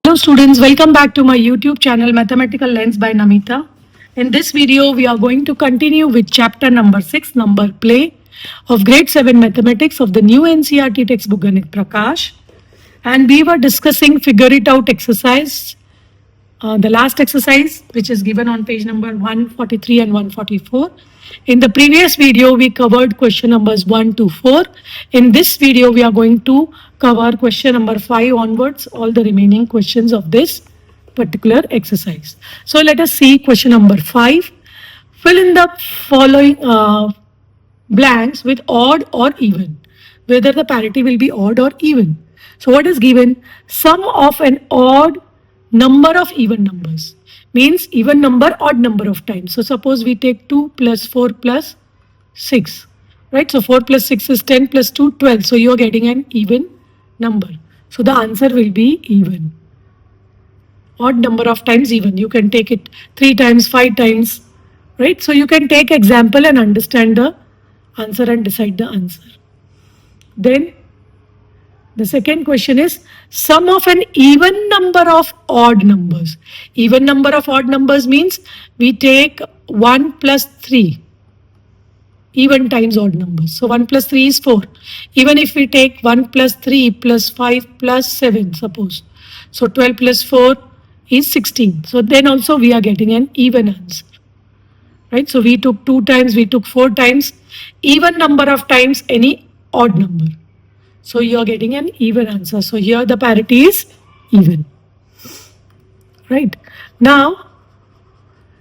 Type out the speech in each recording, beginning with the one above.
Hello students, welcome back to my YouTube channel Mathematical Lens by Namitha. In this video, we are going to continue with chapter number 6, number play of grade 7 mathematics of the new NCERT textbook Ganitha Prakash. And we were discussing figure it out exercise, the last exercise which is given on page number 143 and 144. In the previous video, we covered question numbers 1 to 4. In this video, we are going to cover question number 5 onwards, all the remaining questions of this particular exercise. So let us see question number 5. Fill in the following blanks with odd or even, whether the parity will be odd or even. So what is given? Sum of an odd number of even numbers. Means even number, odd number of times. So suppose we take 2 plus 4 plus 6. Right? So 4 plus 6 is 10 plus 2, 12. So you are getting an even number. So the answer will be even. Odd number of times even. You can take it 3 times, 5 times. Right? So you can take example and understand the answer and decide the answer. Then the second question is sum of an even number of odd numbers. Even number of odd numbers means we take 1 plus 3 even times odd numbers. So 1 plus 3 is 4. Even if we take 1 plus 3 plus 5 plus 7 suppose. So 12 plus 4 is 16. So then also we are getting an even answer. Right? So we took 2 times, we took 4 times. Even number of times any odd number. So you are getting an even answer. So here the parity is even. Right. Now,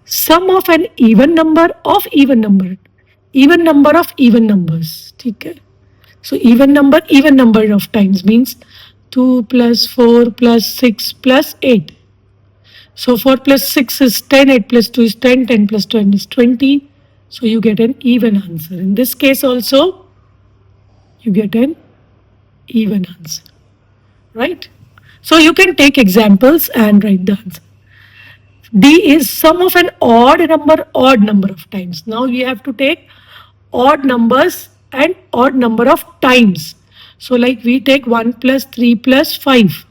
sum of an even number of even number. Even number of even numbers. Okay. So even number of times means 2 plus 4 plus 6 plus 8. So 4 plus 6 is 10, 8 plus 2 is 10, 10 plus 10 is 20. So you get an even answer. In this case also, you get an even answer, right? So you can take examples and write the answer. D is sum of an odd number of times. Now we have to take odd numbers and odd number of times. So like we take 1 plus 3 plus 5.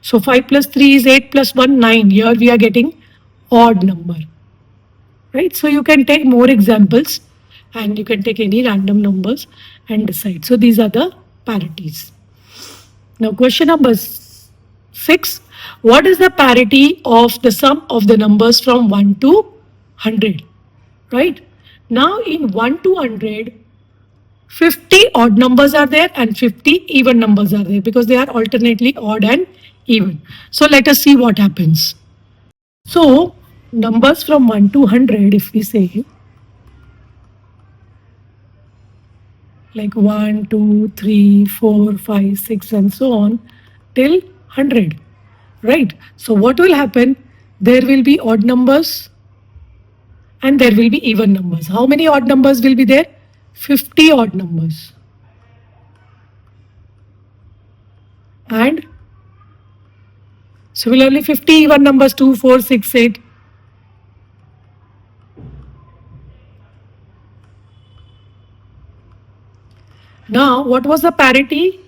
So 5 plus 3 is 8 plus 1, 9. Here we are getting odd number, right? So you can take more examples and you can take any random numbers and decide. So these are the parities. Now question number 6. What is the parity of the sum of the numbers from 1 to 100? Right? Now in 1 to 100, 50 odd numbers are there and 50 even numbers are there because they are alternately odd and even. So let us see what happens. So numbers from 1 to 100, if we say like 1, 2, 3, 4, 5, 6 and so on till 100, right? So what will happen? There will be odd numbers and there will be even numbers. How many odd numbers will be there? 50 odd numbers. And similarly 50 even numbers, 2, 4, 6, 8. Now, what was the parity?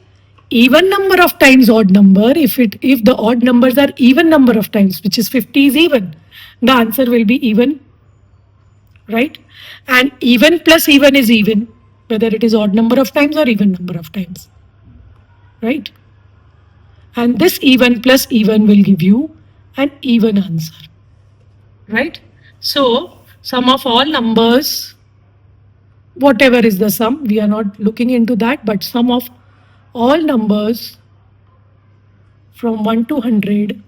Even number of times odd number. If the odd numbers are even number of times, which is 50 is even, the answer will be even, right? And even plus even is even, whether it is odd number of times or even number of times, right? And this even plus even will give you an even answer, right? So, sum of all numbers, whatever is the sum, we are not looking into that, but sum of all numbers from 1 to 100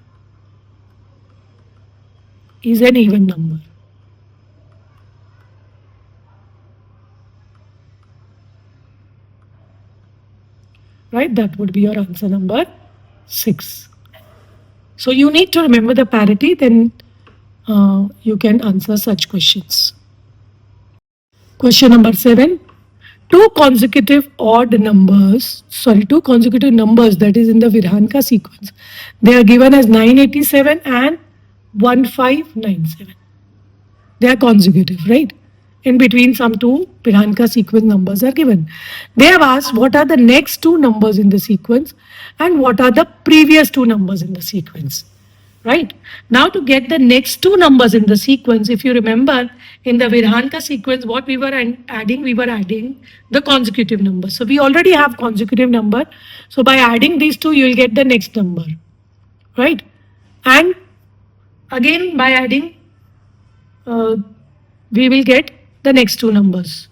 is an even number. Right? That would be your answer number 6. So you need to remember the parity, then you can answer such questions. Question number 7. Two consecutive numbers that is in the Virhanka sequence. They are given as 987 and 1597. They are consecutive, right? In between some two Virhanka sequence numbers are given. They have asked what are the next two numbers in the sequence and what are the previous two numbers in the sequence. right? Now to get the next two numbers in the sequence, if you remember in the Virhanka sequence, what we were adding, we were adding the consecutive number. So we already have consecutive number. So by adding these two, you will get the next number, right? And again by adding, we will get the next two numbers.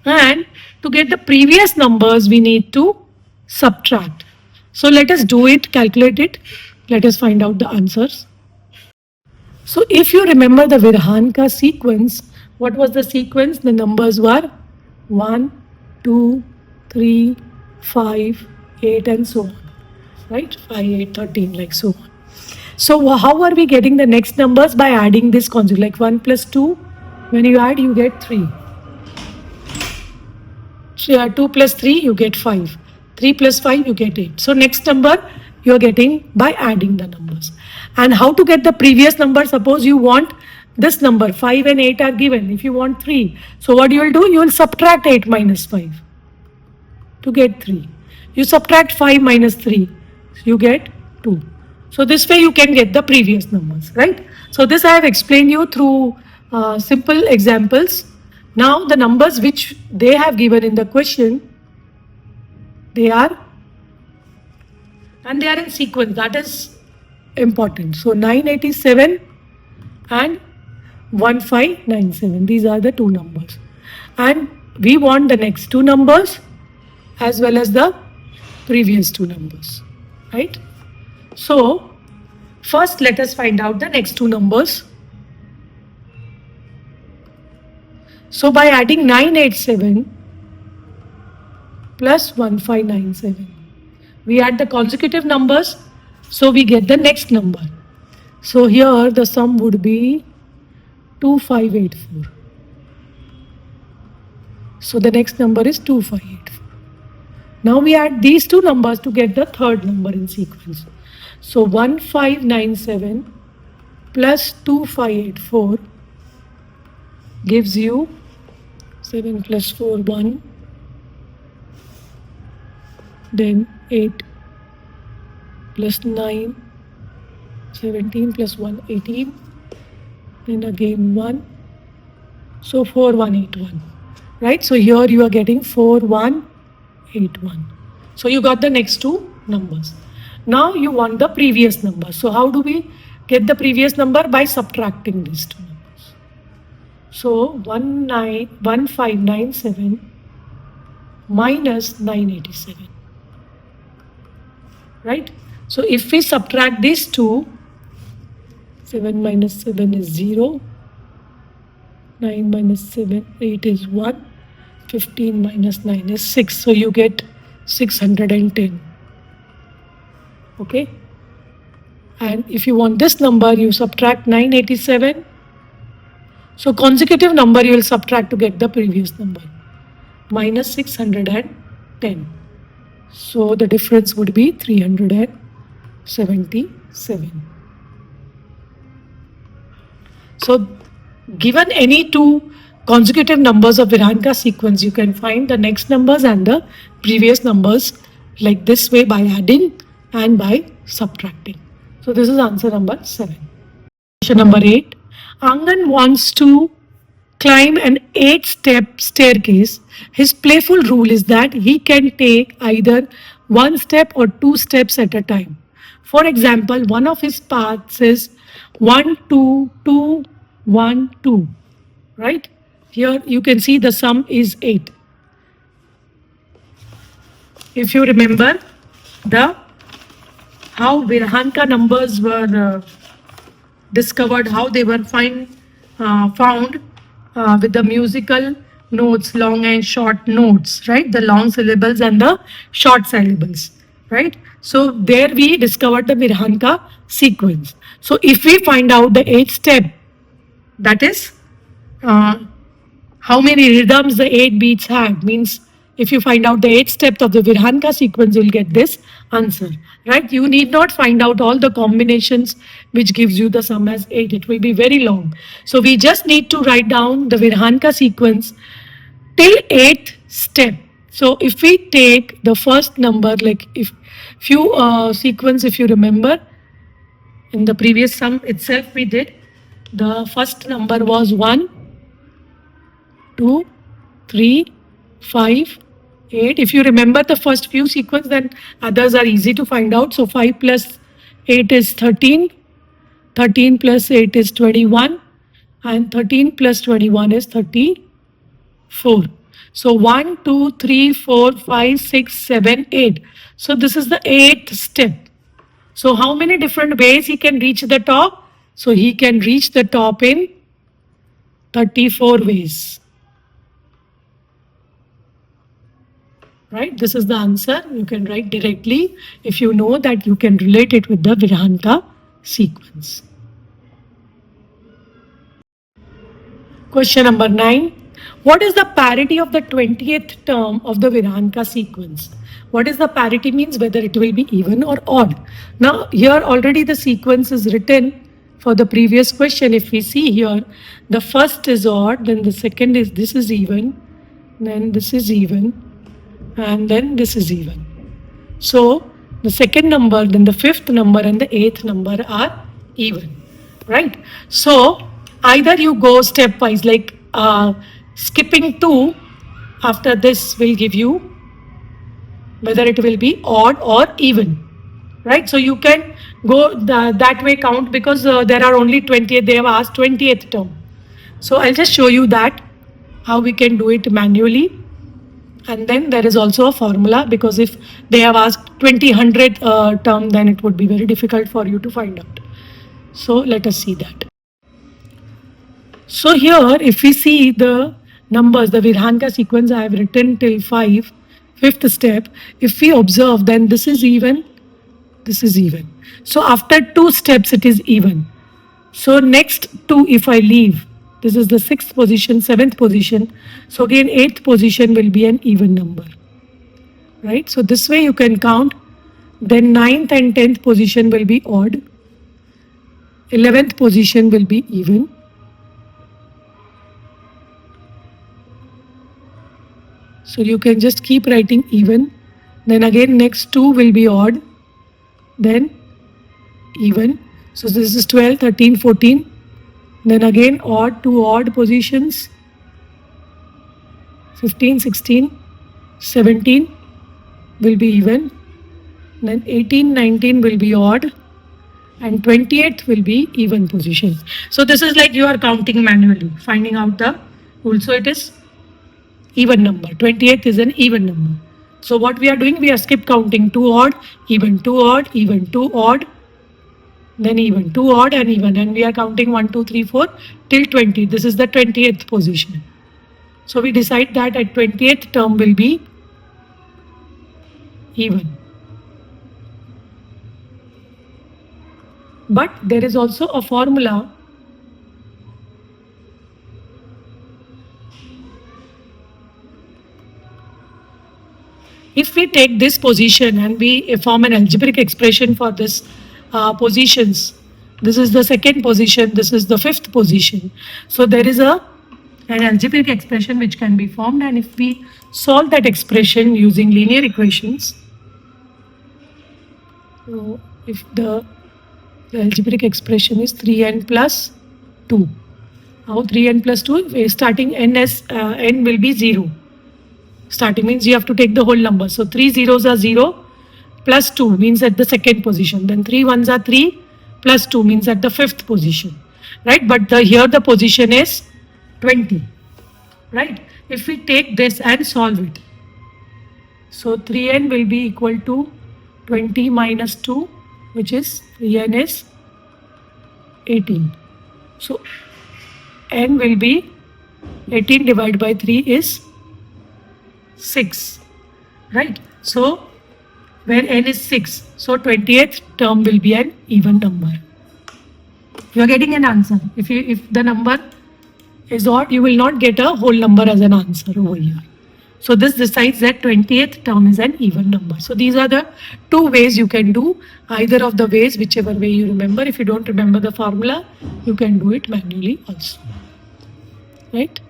And to get the previous numbers, we need to subtract. So let us do it, calculate it. Let us find out the answers. So if you remember the Virhanka sequence, what was the sequence? The numbers were 1, 2, 3, 5, 8 and so on. Right? 5, 8, 13 like so on. So how are we getting the next numbers? By adding this conjugate, like 1 plus 2. When you add, you get 3. 2 plus 3, you get 5. 3 plus 5, you get 8. So next number, you are getting by adding the numbers. And how to get the previous number? Suppose you want this number, 5 and 8 are given. If you want 3, so what you will do? You will subtract 8 minus 5 to get 3. You subtract 5 minus 3, you get 2. So this way you can get the previous numbers, right? So this I have explained you through simple examples. Now the numbers which they have given in the question, they are in sequence. That is important. So 987 and 1597. These are the two numbers. And we want the next two numbers as well as the previous two numbers, right? So first let us find out the next two numbers. So by adding 987 plus 1597, we add the consecutive numbers, so we get the next number. So here the sum would be 2584. So the next number is 2584. Now we add these two numbers to get the third number in sequence. So 1597 plus 2584 gives you 7 plus 4, 1, then 8 plus 9, 17 plus 1, 18, then again 1, so 4181, right? So here you are getting 4181. So you got the next two numbers. Now you want the previous number. So how do we get the previous number? By subtracting these two numbers. So 1597 minus 987, right? So if we subtract these two, 7 minus 7 is 0, 9 minus 7, 8 is 1, 15 minus 9 is 6. So you get 610. Okay? And if you want this number, you subtract 987. So consecutive number you will subtract to get the previous number, minus 610. So the difference would be 377. So given any two consecutive numbers of Virhanka sequence, you can find the next numbers and the previous numbers like this way by adding and by subtracting. So this is answer number 7. Question number 8. Angan wants to climb an 8-step staircase. His playful rule is that he can take either 1 step or 2 steps at a time. For example, one of his paths is 1, 2, 2, 1, 2. Right? Here you can see the sum is 8. If you remember how Virhanka numbers were discovered, how they were found with the musical notes, long and short notes, right? The long syllables and the short syllables, right? So there we discovered the Virhanka sequence. So if we find out the 8th step, that is how many rhythms the 8 beats had, means if you find out the 8th step of the Virhanka sequence, you'll get this answer, right? You need not find out all the combinations which gives you the sum as 8. It will be very long. So we just need to write down the Virhanka sequence till 8th step. So if we take the first number, like if few sequence, if you remember, In the previous sum itself we did, the first number was 1, 2, 3, 5, 8. If you remember the first few sequence, then others are easy to find out. So 5 plus 8 is 13, 13 plus 8 is 21, and 13 plus 21 is 34. So 1, 2, 3, 4, 5, 6, 7, 8. So this is the 8th step. So how many different ways he can reach the top? So he can reach the top in 34 ways. Right? This is the answer. You can write directly if you know that you can relate it with the Virhanta sequence. Question number 9. What is the parity of the 20th term of the Virhanta sequence? What is the parity means? Whether it will be even or odd. Now here already the sequence is written for the previous question. If we see here, the first is odd, then the second is, this is even, then this is even, and then this is even. So the second number, then the fifth number and the eighth number are even, right? So either you go stepwise, like skipping 2 after this will give you whether it will be odd or even, right? So you can go that way count, because there are only 20th, they have asked 20th term. So I'll just show you that how we can do it manually. And then there is also a formula, because if they have asked 100th term, then it would be very difficult for you to find out. So let us see that. So here, if we see the numbers, the Virhanta sequence I have written till 5, fifth step. If we observe, then this is even, this is even. So after 2 steps, it is even. So next 2, if I leave, this is the 6th position, 7th position. So again, 8th position will be an even number, right? So this way you can count. Then 9th and 10th position will be odd. 11th position will be even. So you can just keep writing even. Then again next 2 will be odd. Then even. So this is 12, 13, 14. Then again odd, 2 odd positions. 15, 16, 17 will be even. Then 18, 19 will be odd. And 28th will be even positions. So this is like you are counting manually, finding out the rule. So it is even number. 28th is an even number. So what we are doing, we are skip counting 2 odd, even, 2 odd, even, 2 odd, then even, 2 odd and even, and we are counting 1, 2, 3, 4 till 20. This is the 20th position. So we decide that at 20th term will be even. But there is also a formula. If we take this position and we form an algebraic expression for this positions, this is the 2nd position, this is the 5th position. So there is an algebraic expression which can be formed, and if we solve that expression using linear equations, so if the algebraic expression is 3n plus 2. How 3n plus 2? Starting n as n will be 0. Starting means you have to take the whole number. So 3 zeros are 0, plus 2 means at the 2nd position. Then 3 ones are 3, plus 2 means at the 5th position. Right? But here the position is 20. Right? If we take this and solve it, so 3n will be equal to 20 minus 2, which is 3n is 18. So n will be 18 divided by 3 is 6, right? So where n is 6, so 20th term will be an even number. You are getting an answer. If the number is odd, you will not get a whole number as an answer over here. So this decides that 20th term is an even number. So these are the 2 ways you can do, either of the ways, whichever way you remember. If you don't remember the formula, you can do it manually also, right?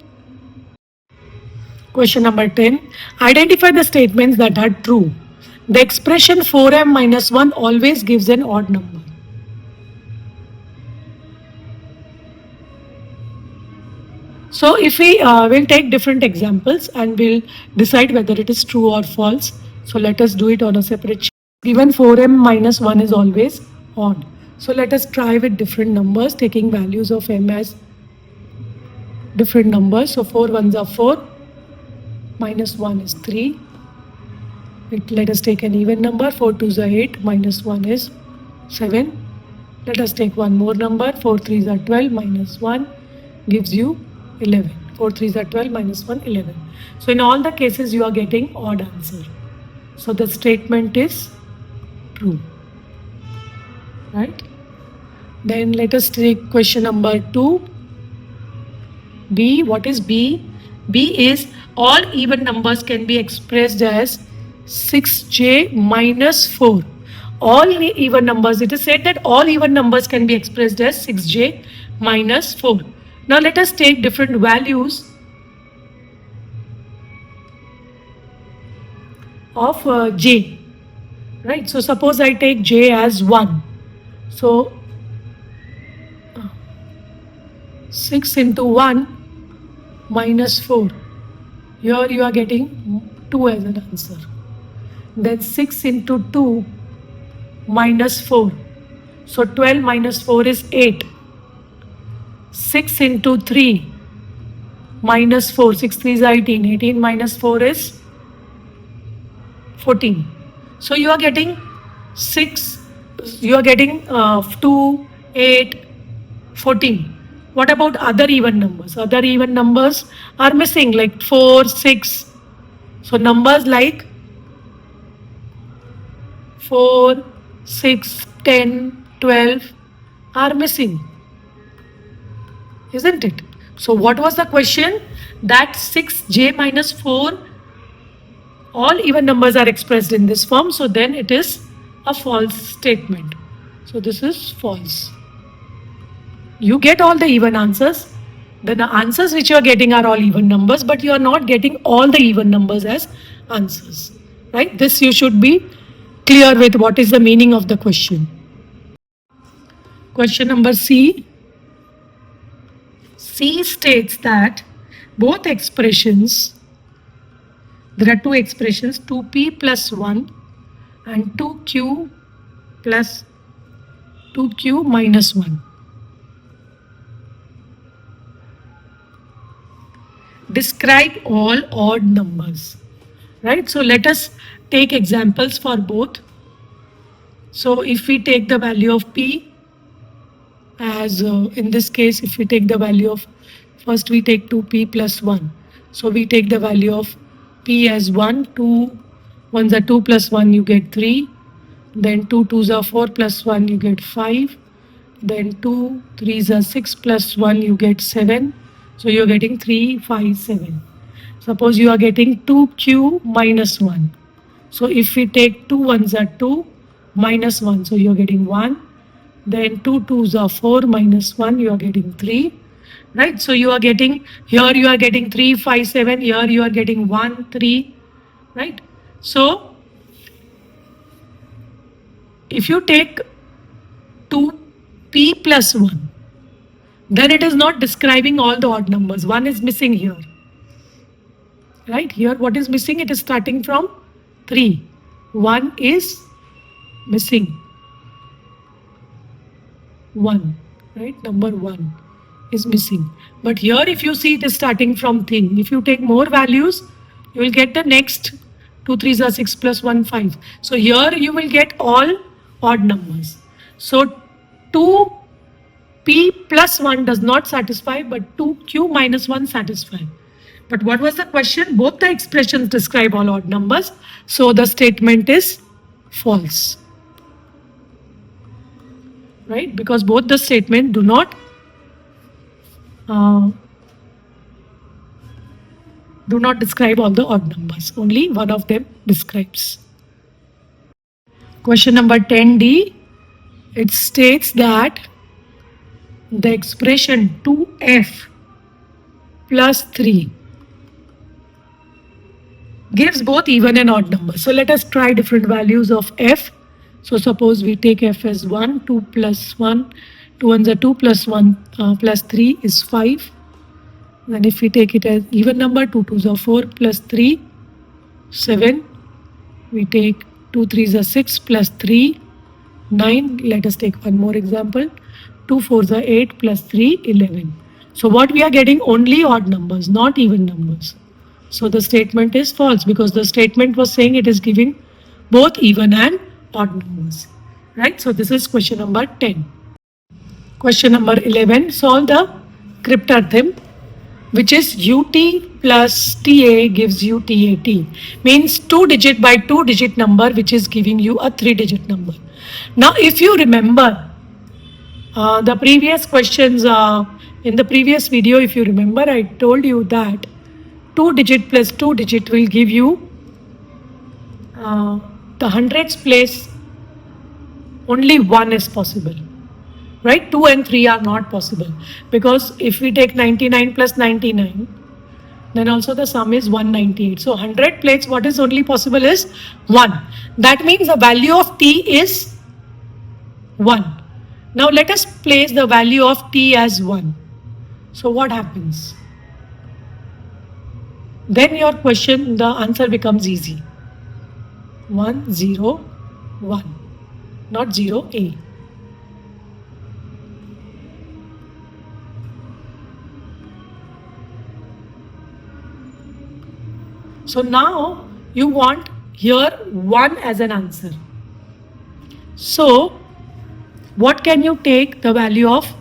Question number 10. Identify the statements that are true. The expression 4m minus 1 always gives an odd number. So if we will take different examples and we'll decide whether it is true or false. So let us do it on a separate sheet. Given 4m minus 1 is always odd. So let us try with different numbers, taking values of m as different numbers. So 4 ones are 4, minus 1 is 3. Let us take an even number. 4 twos are 8, minus 1 is 7. Let us take one more number. 4 threes are 12, minus 1 gives you 11. 4 threes are 12, minus 1, 11. So in all the cases you are getting odd answer. So the statement is true. Right? Then let us take question number 2. B. What is B? B is all even numbers can be expressed as 6j minus 4. All even numbers, it is said that all even numbers can be expressed as 6j minus 4. Now let us take different values of j. Right? So suppose I take j as 1. So 6 into 1 minus 4. Here you are getting 2 as an answer. Then 6 into 2 minus 4. So 12 minus 4 is 8. 6 into 3 minus 4. 6 3 is 18. 18 minus 4 is 14. So you are getting 6, you are getting 2, 8, 14. What about other even numbers? Other even numbers are missing, like 4, 6. So numbers like 4, 6, 10, 12 are missing, isn't it? So what was the question? That 6j minus 4, all even numbers are expressed in this form. So then it is a false statement. So this is false. You get all the even answers. The answers which you are getting are all even numbers, but you are not getting all the even numbers as answers. Right? This you should be clear with what is the meaning of the question. Question number C. C states that both expressions, there are two expressions, 2p plus 1 and 2q plus 2q minus 1. Describe all odd numbers. Right? So let us take examples for both. So if we take the value of p as in this case, if we take the value of, first we take 2p plus 1. So we take the value of p as 1, 2 ones are 2 plus 1, you get 3. Then 2 twos are 4 plus 1, you get 5. Then 2 threes are 6 plus 1, you get 7. So you're getting 3, 5, 7. Suppose you are getting 2q minus 1. So if we take 2 ones are 2 minus 1, so you're getting 1. Then 2 twos are 4 minus 1, you are getting 3. Right? So you are getting, here you are getting 3, 5, 7. Here you are getting 1, 3. Right? So if you take 2p plus 1, then it is not describing all the odd numbers. 1 is missing here. Right? Here what is missing? It is starting from 3. 1 is missing. 1. Right? Number 1 is missing. But here if you see, it is starting from thing. If you take more values, you will get the next 2 threes are 6 plus 1, 5. So here you will get all odd numbers. So 2p plus 1 does not satisfy, but 2q minus 1 satisfy. But what was the question? Both the expressions describe all odd numbers. So the statement is false. Right? Because both the statement do not describe all the odd numbers. Only one of them describes. Question number 10D. It states that the expression 2f plus 3 gives both even and odd numbers. So let us try different values of f. So suppose we take f as 1, 2 plus 1, 2 ones are 2 plus 1 plus 3 is 5. Then if we take it as even number, 2 2s are 4 plus 3, 7. We take 2 3s are 6 plus 3, 9. Let us take one more example. 2 4s are 8 plus 3, 11. So what we are getting only odd numbers, not even numbers. So the statement is false because the statement was saying it is giving both even and odd numbers. Right? So this is question number 10. Question number 11. Solve the cryptarithm, which is UT plus TA gives you TAT. Means 2-digit by 2-digit number, which is giving you a 3-digit number. Now, if you remember the previous questions, in the previous video, if you remember, I told you that 2-digit plus 2-digit will give you the hundreds place, only 1 is possible. Right? 2 and 3 are not possible because if we take 99 plus 99, then also the sum is 198. So 100 plates, what is only possible is 1. That means the value of t is 1. Now let us place the value of t as 1. So what happens? Then your question, the answer becomes easy. 1 0 1, not 0 a. So now you want here 1 as an answer. So what can you take the value of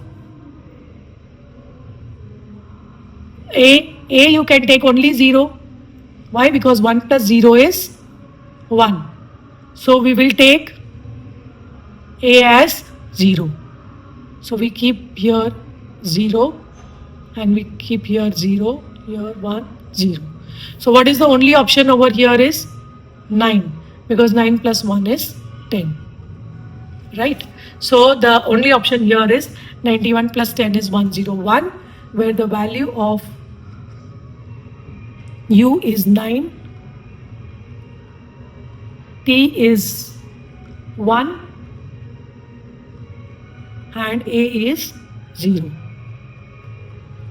a? A you can take only 0. Why? Because 1 plus 0 is 1. So we will take a as 0. So we keep here 0 and we keep here 0, here 1, 0. So what is the only option over here is 9, because 9 plus 1 is 10. Right? So the only option here is 91 plus 10 is 101, where the value of u is 9, t is 1 and a is 0.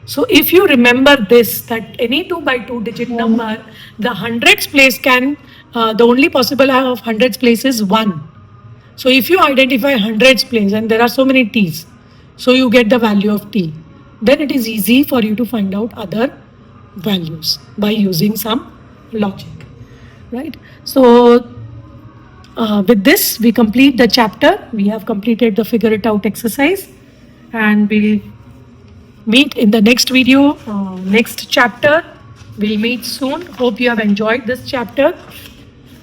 So if you remember this, that any 2 by 2 digit number, the hundreds place can, the only possible of hundreds place is 1. So if you identify hundreds place and there are so many t's, so you get the value of t, then it is easy for you to find out other values by using some logic, right? So with this, we complete the chapter. We have completed the figure it out exercise, and we'll meet in the next video, next chapter. We'll meet soon. Hope you have enjoyed this chapter.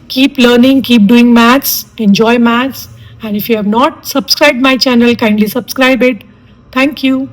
Keep learning, keep doing maths, enjoy maths. And if you have not subscribed my channel, kindly subscribe it. Thank you.